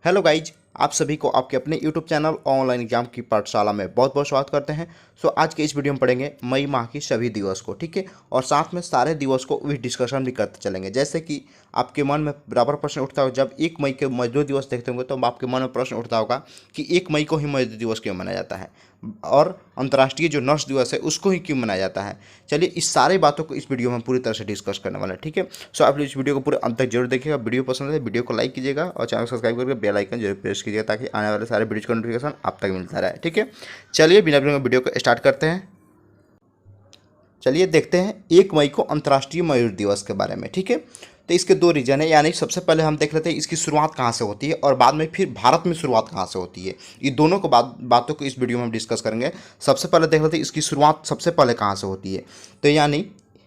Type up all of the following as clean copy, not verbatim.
Hello guys, आप सभी को आपके अपने यूट्यूब चैनल ऑनलाइन एग्जाम की पाठशाला में बहुत बहुत स्वागत करते हैं। आज के इस वीडियो में पढ़ेंगे मई माह की सभी दिवस को, ठीक है। और साथ में सारे दिवस को भी डिस्कशन भी करते चलेंगे। जैसे कि आपके मन में बराबर प्रश्न उठता होगा, जब 1 मई के मजदूर दिवस देखते होंगे तो आपके मन में प्रश्न उठता होगा कि 1 मई को ही मजदूर दिवस क्यों मनाया जाता है और अंतर्राष्ट्रीय जो नर्स दिवस है उसको ही क्यों मनाया जाता है। चलिए इस सारी बातों को इस वीडियो में पूरी तरह से डिस्कस करने वाले हैं, ठीक है। आप इस वीडियो को पूरे अंत तक जरूर देखिएगा। वीडियो पसंद है वीडियो को लाइक कीजिएगा और चैनल को सब्सक्राइब करके बेल आइकन जरूर प्रेस कीजिएगा ताकि आने वाले सारे वीडियो का नोटिफिकेशन आप तक मिलता रहे, ठीक है। चलिए बिना विलंब वीडियो को स्टार्ट करते हैं। चलिए देखते हैं 1 मई को अंतर्राष्ट्रीय मजदूर दिवस के बारे में, ठीक है। तो इसके दो रीजन है, यानी सबसे पहले हम देख लेते हैं इसकी शुरुआत कहाँ से होती है और बाद में फिर भारत में शुरुआत कहाँ से होती है। ये दोनों को बातों को इस वीडियो में हम डिस्कस करेंगे। सबसे पहले देख लेते हैं इसकी शुरुआत सबसे पहले कहाँ से होती है। तो यानी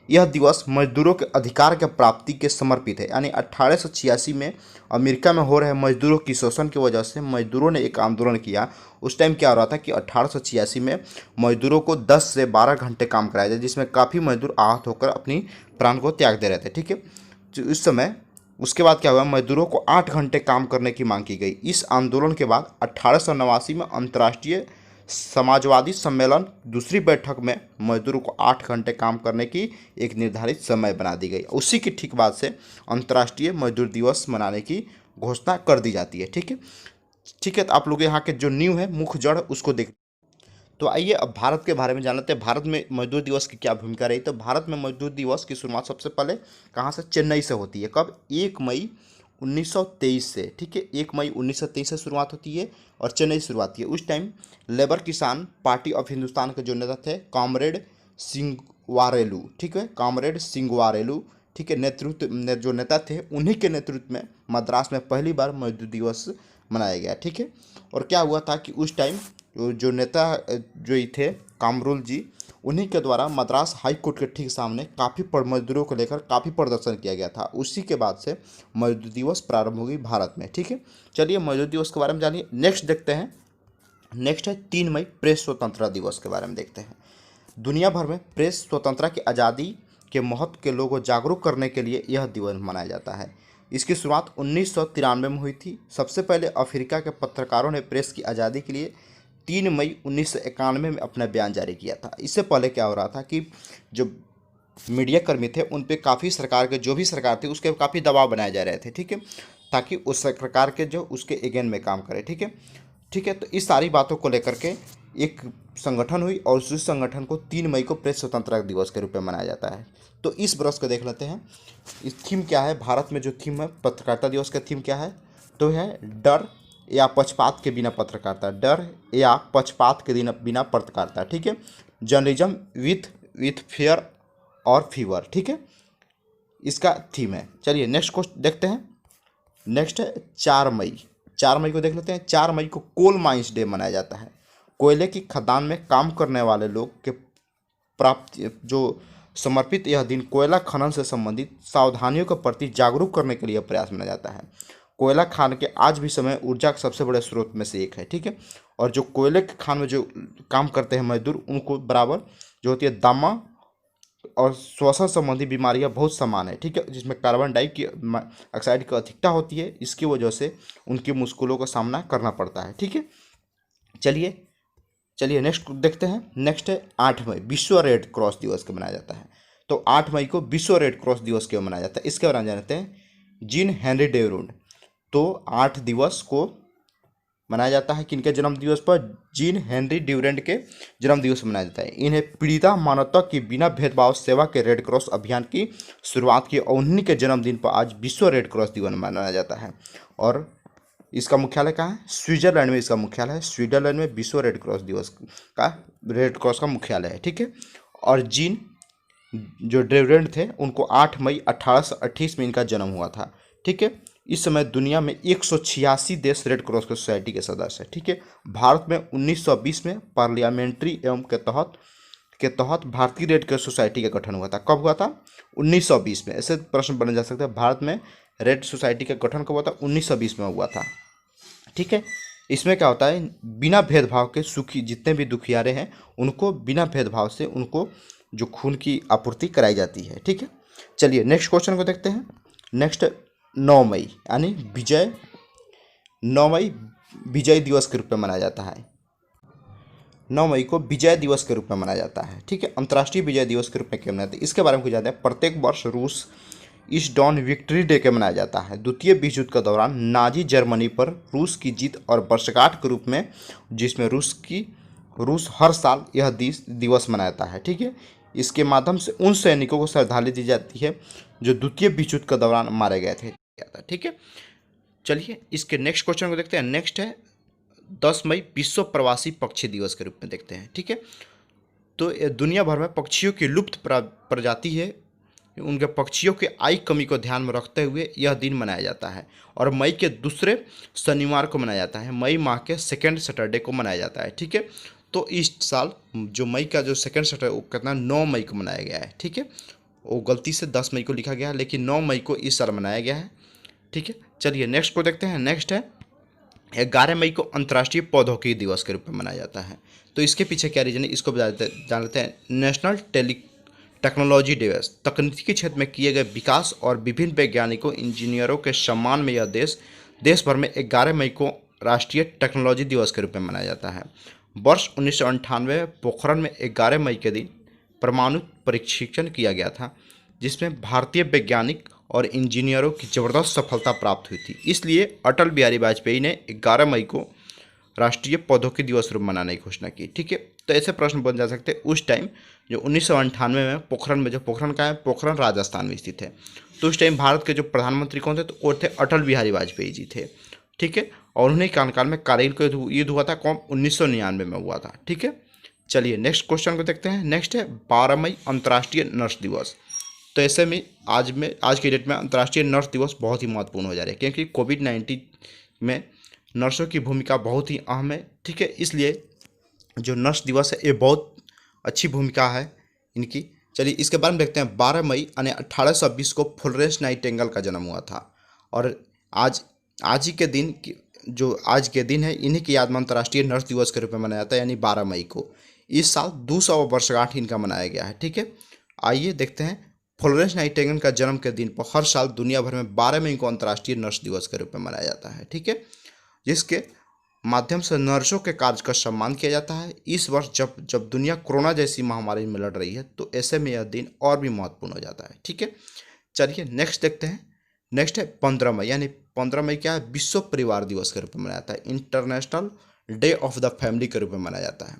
यह दिवस मजदूरों के अधिकार के प्राप्ति के समर्पित है। यानी 1886 में अमेरिका में हो रहे मजदूरों की शोषण की वजह से मजदूरों ने एक आंदोलन किया। उस टाइम क्या हो रहा था कि 1886 में मजदूरों को 10 से 12 घंटे काम कराया जाए, जिसमें काफ़ी मजदूर आहत होकर अपनी प्राण को त्याग दे रहे थे, ठीक है। तो इस समय उसके बाद क्या हुआ, मजदूरों को 8 घंटे काम करने की मांग की गई। इस आंदोलन के बाद 1889 में अंतर्राष्ट्रीय समाजवादी सम्मेलन दूसरी बैठक में मजदूरों को 8 घंटे काम करने की एक निर्धारित समय बना दी गई। उसी की ठीक बाद से अंतर्राष्ट्रीय मजदूर दिवस मनाने की घोषणा कर दी जाती है, ठीक है। ठीक है, तो आप लोग यहाँ के जो न्यू है मुख्य जड़ उसको देख। तो आइए अब भारत के बारे में जान लेते हैं। भारत में मजदूर दिवस की क्या भूमिका रही। तो भारत में मजदूर दिवस की शुरुआत सबसे पहले कहाँ से, चेन्नई से होती है। कब, 1 मई 1923 से, ठीक है। 1 मई 1923 से शुरुआत होती है और चेन्नई से शुरुआत की है। उस टाइम लेबर किसान पार्टी ऑफ हिंदुस्तान के जो नेता थे कॉमरेड सिंगवारेलू, ठीक है, कॉमरेड सिंगवारेलू, ठीक है, जो नेता थे उन्हीं के नेतृत्व में मद्रास में पहली बार मजदूर दिवस मनाया गया, ठीक है। और क्या हुआ था कि उस टाइम जो नेता जो ही थे कामरूल जी, उन्हीं के द्वारा मद्रास हाई कोर्ट के ठीक सामने काफ़ी मजदूरों को लेकर काफ़ी प्रदर्शन किया गया था। उसी के बाद से मजदूर दिवस प्रारंभ हो गई भारत में, ठीक है। चलिए मजदूर दिवस के बारे में जानिए। नेक्स्ट देखते हैं, नेक्स्ट है 3 मई प्रेस स्वतंत्रता दिवस के बारे में देखते हैं। दुनिया भर में प्रेस स्वतंत्रता की आज़ादी के महत्व के लोगों को जागरूक करने के लिए यह दिवस मनाया जाता है। इसकी शुरुआत 1993 में हुई थी। सबसे पहले अफ्रीका के पत्रकारों ने प्रेस की आज़ादी के लिए 3 मई 1991 में अपना बयान जारी किया था। इससे पहले क्या हो रहा था कि जो मीडिया कर्मी थे उन पे काफ़ी सरकार के, जो भी सरकार थी उसके काफ़ी दबाव बनाए जा रहे थे, ठीक है, ताकि उस सरकार के जो उसके अगेंस्ट में काम करे, ठीक है। ठीक है, तो इस सारी बातों को लेकर के एक संगठन हुई और उस संगठन को 3 मई को प्रेस स्वतंत्रता दिवस के रूप में मनाया जाता है। तो इस वर्ष को देख लेते हैं, इस थीम क्या है। भारत में जो थीम है पत्रकारिता दिवस का थीम क्या है, तो है डर या पक्षपात के बिना पत्रकारिता, डर या पक्षपात के बिना पत्रकारिता, ठीक है। जर्नलिज्म विथ फेयर और फीवर, ठीक है, इसका थीम है। चलिए नेक्स्ट क्वेश्चन देखते हैं। नेक्स्ट है 4 मई। 4 मई को देख लेते हैं। 4 मई को कोल माइंस डे मनाया जाता है। कोयले की खदान में काम करने वाले लोग के प्राप्त जो समर्पित यह दिन कोयला खनन से संबंधित सावधानियों के प्रति जागरूक करने के लिए प्रयास मनाया जाता है। कोयला खान के आज भी समय ऊर्जा के सबसे बड़े स्रोत में से एक है, ठीक है। और जो कोयले के खान में जो काम करते हैं मजदूर, उनको बराबर जो होती है दमा और श्वसन संबंधी बीमारियां बहुत समान है, ठीक है, जिसमें कार्बन डाइऑक्साइड की अधिकता होती है। इसकी वजह से उनकी मुश्किलों का सामना करना पड़ता है, ठीक है। चलिए चलिए नेक्स्ट देखते हैं। नेक्स्ट है 8 मई, विश्व रेड क्रॉस दिवस के मनाया जाता है। तो 8 मई को विश्व रेड क्रॉस दिवस क्यों मनाया जाता है, इसके बारे में जानते हैं। जीन हेनरी डेवरुंड, तो 8 दिवस को मनाया जाता है किनके जन्म दिवस पर, जीन हेनरी ड्यूरेंट के जन्म दिवस मनाया जाता है। इन्हें पीड़िता मानवता की बिना भेदभाव सेवा के रेड क्रॉस अभियान की शुरुआत की और उन्हीं के जन्मदिन पर आज विश्व रेड क्रॉस दिवस मनाया जाता है। और इसका मुख्यालय कहाँ है, स्विट्जरलैंड में इसका मुख्यालय है। स्विट्जरलैंड में विश्व रेड क्रॉस दिवस का, रेड क्रॉस का मुख्यालय है, ठीक है। और जीन जो ड्यूरेंट थे उनको 8 मई 1828 में इनका जन्म हुआ था, ठीक है। इस समय दुनिया में 186 देश रेड क्रॉस के सोसाइटी के सदस्य हैं, ठीक है। भारत में 1920 में पार्लियामेंट्री एवं के तहत भारतीय रेड क्रॉस सोसाइटी का गठन हुआ था। कब हुआ था, 1920 में। ऐसे प्रश्न बने जा सकते हैं, भारत में रेड सोसाइटी का गठन कब हुआ था, 1920 में हुआ था, ठीक है। इसमें क्या होता है, बिना भेदभाव के सुखी जितने भी दुखियारे हैं उनको बिना भेदभाव से उनको जो खून की आपूर्ति कराई जाती है, ठीक है। चलिए नेक्स्ट क्वेश्चन को देखते हैं। नेक्स्ट 9 मई यानी विजय 9 मई विजय दिवस के रूप में मनाया जाता है। 9 मई को विजय दिवस के रूप में मनाया जाता है, ठीक है। अंतर्राष्ट्रीय विजय दिवस के रूप में क्यों मनाते हैं, इसके बारे में कुछ जानते हैं। प्रत्येक वर्ष रूस ईस्ट डॉन विक्ट्री डे के मनाया जाता है। द्वितीय विश्व युद्ध के दौरान नाजी जर्मनी पर रूस की जीत और वर्षगांठ के रूप में, जिसमें रूस हर साल यह दिवस मनाता है, ठीक है। इसके माध्यम से उन सैनिकों को श्रद्धांजलि दी जाती है जो द्वितीय विश्व युद्ध के दौरान मारे गए थे, ठीक है। चलिए इसके नेक्स्ट क्वेश्चन को देखते हैं। नेक्स्ट है 10 मई विश्व प्रवासी पक्षी दिवस के रूप में देखते हैं, ठीक है। तो ये दुनिया भर में पक्षियों की लुप्त प्रजाति है, उनके पक्षियों के आई कमी को ध्यान में रखते हुए यह दिन मनाया जाता है और मई के दूसरे शनिवार को मनाया जाता है। मई माह के सेकेंड सैटरडे को मनाया जाता है, ठीक है। तो इस साल जो मई का जो सेकेंड सैटरडे वो कितना 9 मई को मनाया गया है, ठीक है। वो गलती से 10 मई को लिखा गया है, लेकिन 9 मई को इस साल मनाया गया है, ठीक है। चलिए नेक्स्ट को देखते हैं। नेक्स्ट है 11 मई को अंतर्राष्ट्रीय प्रौद्योगिकी दिवस के रूप में मनाया जाता है। तो इसके पीछे क्या रीजन है, इसको जान लेते हैं। नेशनल टेक्नोलॉजी दिवस, तकनीकी क्षेत्र में किए गए विकास और विभिन्न वैज्ञानिकों इंजीनियरों के सम्मान में यह देश भर में 11 मई को राष्ट्रीय टेक्नोलॉजी दिवस के रूप में मनाया जाता है। वर्ष 1998 में पोखरण में 11 मई के दिन परमाणु परीक्षण किया गया था, जिसमें भारतीय वैज्ञानिक और इंजीनियरों की ज़बरदस्त सफलता प्राप्त हुई थी। इसलिए अटल बिहारी वाजपेयी ने 11 मई को राष्ट्रीय प्रौद्योगिकी दिवस रूप मनाने की घोषणा की, ठीक है। तो ऐसे प्रश्न बन जा सकते हैं। उस टाइम जो 1998 में पोखरण में, जो पोखरण का है, पोखरण राजस्थान में स्थित है, तो उस टाइम भारत के जो प्रधानमंत्री कौन थे, तो वो थे अटल बिहारी वाजपेयी जी थे, ठीक है। और उन्हीं कार्यकाल में कारगिल को युद्ध हुआ था, कौन 1999 में हुआ था, ठीक है। चलिए नेक्स्ट क्वेश्चन को देखते हैं। नेक्स्ट है 12 मई अंतर्राष्ट्रीय नर्स दिवस। तो ऐसे में आज की डेट में अंतर्राष्ट्रीय नर्स दिवस बहुत ही महत्वपूर्ण हो जा रहा है, क्योंकि कोविड-19 में नर्सों की भूमिका बहुत ही अहम है, ठीक है। इसलिए जो नर्स दिवस है ये बहुत अच्छी भूमिका है इनकी। चलिए इसके बारे में देखते हैं। 12 मई यानी 1820 को फ्लोरेंस नाइटिंगेल का जन्म हुआ था और आज आज के दिन है, इन्हीं की याद में अंतर्राष्ट्रीय नर्स दिवस के रूप में मनाया जाता है, यानी 12 मई को। इस साल 200 वर्षगांठ इनका मनाया गया है, ठीक है। आइए देखते हैं। फ्लोरेंस नाइटिंगेल का जन्म के दिन पर हर साल दुनिया भर में 12 मई को अंतर्राष्ट्रीय नर्स दिवस के रूप में मनाया जाता है, ठीक है, जिसके माध्यम से नर्सों के कार्य का सम्मान किया जाता है। इस वर्ष जब दुनिया कोरोना जैसी महामारी में लड़ रही है, तो ऐसे में यह दिन और भी महत्वपूर्ण हो जाता है, ठीक है। चलिए नेक्स्ट देखते हैं। नेक्स्ट है 15 मई, यानी 15 मई क्या है, विश्व परिवार दिवस के रूप में मनाया जाता है। International day of the family के रूप में मनाया जाता है।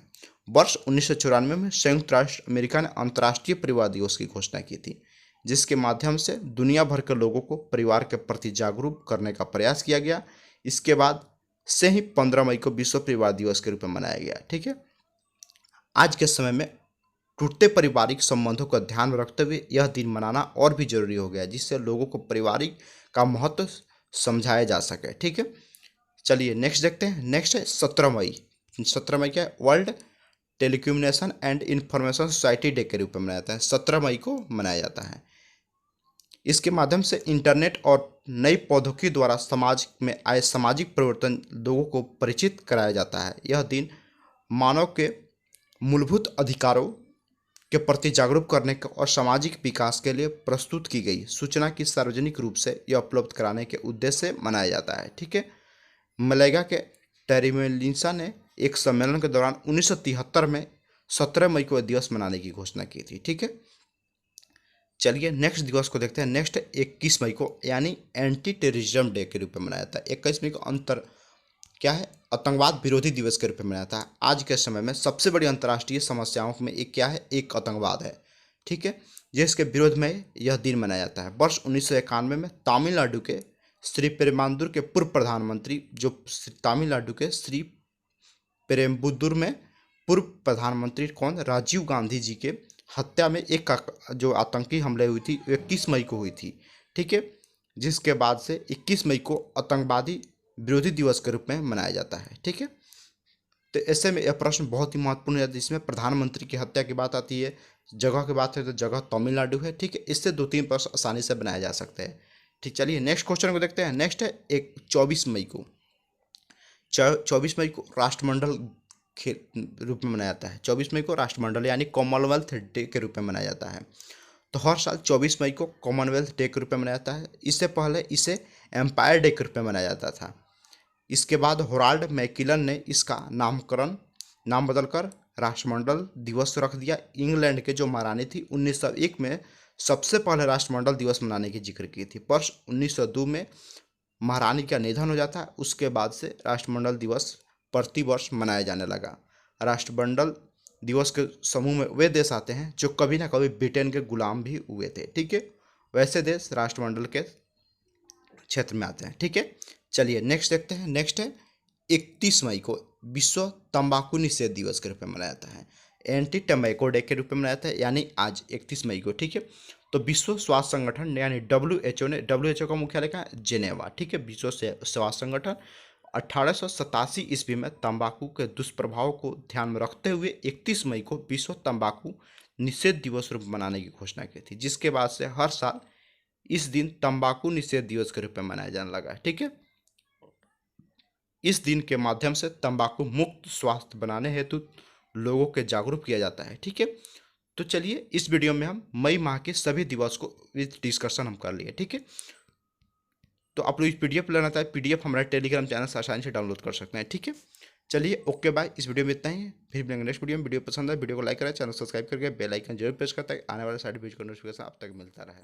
वर्ष 1994 में संयुक्त राष्ट्र अमेरिका ने अंतर्राष्ट्रीय परिवार दिवस की घोषणा की थी, जिसके माध्यम से दुनिया भर के लोगों को परिवार के प्रति जागरूक करने का प्रयास किया गया। इसके बाद से ही 15 मई को विश्व परिवार दिवस के रूप में मनाया गया, ठीक है। आज के समय में टूटते पारिवारिक संबंधों का ध्यान में रखते हुए यह दिन मनाना और भी जरूरी हो गया है, जिससे लोगों को पारिवारिक का महत्व समझाया जा सके, ठीक है। चलिए नेक्स्ट देखते हैं। नेक्स्ट है 17 मई। 17 मई क्या है, world telecommunication and information society day के रूप में मनाया जाता है। 17 मई को मनाया जाता है। इसके माध्यम से इंटरनेट और नई प्रौद्योगिकी द्वारा समाज में आए सामाजिक परिवर्तन लोगों को परिचित कराया जाता है। यह दिन मानव के मूलभूत अधिकारों के प्रति जागरूक करने और सामाजिक विकास के लिए प्रस्तुत की गई सूचना की सार्वजनिक रूप से यह उपलब्ध कराने के उद्देश्य से मनाया जाता है, ठीक है। मलेगा के टेरिमेलिंसा ने एक सम्मेलन के दौरान 1973 में 17 मई को दिवस मनाने की घोषणा की थी, ठीक है। चलिए नेक्स्ट दिवस को देखते हैं। नेक्स्ट 21 मई को, यानी एंटी टेररिज्म डे के रूप में मनाया जाता है। 21 मई को क्या है, आतंकवाद विरोधी दिवस के रूप में मनाया जाता है। आज के समय में सबसे बड़ी अंतर्राष्ट्रीय समस्याओं में एक क्या है, एक आतंकवाद है, ठीक है, जिसके विरोध में यह दिन मनाया जाता है। वर्ष 1991 में तमिलनाडु के श्री पेरुम्बदूर के पूर्व प्रधानमंत्री, जो तमिलनाडु के श्री पेरुम्बदूर में पूर्व प्रधानमंत्री कौन, राजीव गांधी जी के हत्या में एक जो आतंकी हमले हुई थी 21 मई को हुई थी, ठीक है, जिसके बाद से 21 मई को आतंकवादी विरोधी दिवस के रूप में मनाया जाता है, ठीक है। तो ऐसे में यह प्रश्न बहुत ही महत्वपूर्ण है, जिसमें प्रधानमंत्री की हत्या की बात आती है, जगह की बात है तो जगह तमिलनाडु है, ठीक है। इससे 2-3 प्रश्न आसानी से बनाए जा सकते हैं, ठीक। चलिए नेक्स्ट क्वेश्चन को देखते हैं। नेक्स्ट है 24 मई को। 24 मई को राष्ट्रमंडल के रूप में मनाया जाता है। 24 मई को राष्ट्रमंडल यानी कॉमनवेल्थ डे के रूप में मनाया जाता है। तो हर साल 24 मई को कॉमनवेल्थ डे के रूप में मनाया जाता है। इससे पहले इसे एम्पायर डे के रूप में मनाया जाता था। इसके बाद होराल्ड मैकिलन ने इसका नाम बदलकर राष्ट्रमंडल दिवस रख दिया। इंग्लैंड के जो महारानी थी 1901 में सबसे पहले राष्ट्रमंडल दिवस मनाने की जिक्र की थी, पर 1902 में महारानी का निधन हो जाता है। उसके बाद से राष्ट्रमंडल दिवस प्रतिवर्ष मनाया जाने लगा। राष्ट्रमंडल दिवस के समूह में वे देश आते हैं जो कभी ना कभी ब्रिटेन के गुलाम भी हुए थे, ठीक है। वैसे देश राष्ट्रमंडल के क्षेत्र में आते हैं, ठीक है। चलिए नेक्स्ट देखते हैं। नेक्स्ट है 31 मई को विश्व तंबाकू निषेध दिवस के रूप में मनाया जाता है। एंटी टम्बैको डे के रूप में मनाया जाता है, यानी आज 31 मई को, ठीक है। तो विश्व स्वास्थ्य संगठन यानी WHO का मुख्यालय कहाँ है? जेनेवा, ठीक है। विश्व स्वास्थ्य संगठन 1887 ईस्वी में तंबाकू के दुष्प्रभाव को ध्यान में रखते हुए 31 मई को विश्व तंबाकू निषेध दिवस रूप मनाने की घोषणा की थी, जिसके बाद से हर साल इस दिन तंबाकू निषेध दिवस के रूप में मनाया जाने लगा है, ठीक है। इस दिन के माध्यम से तंबाकू मुक्त स्वास्थ्य बनाने हेतु लोगों के जागरूक किया जाता है, ठीक है। तो चलिए इस वीडियो में हम मई माह के सभी दिवस को विद डिस्कशन हम कर लिए, ठीक है। तो आप लोग PDF लेना चाहे PDF हमारे टेलीग्राम चैनल से आसानी से डाउनलोड कर सकते हैं, ठीक है। चलिए ओके बाय। इस वीडियो में इतना ही, फिर मिलेंगे नेक्स्ट वीडियो में। वीडियो पसंद है वीडियो को लाइक करें, चैनल सब्सक्राइब करके बेल आइकन जरूर प्रेस करता है, आने वाले साइड वीडियो का नोटिफिकेशन आप तक मिलता रहे।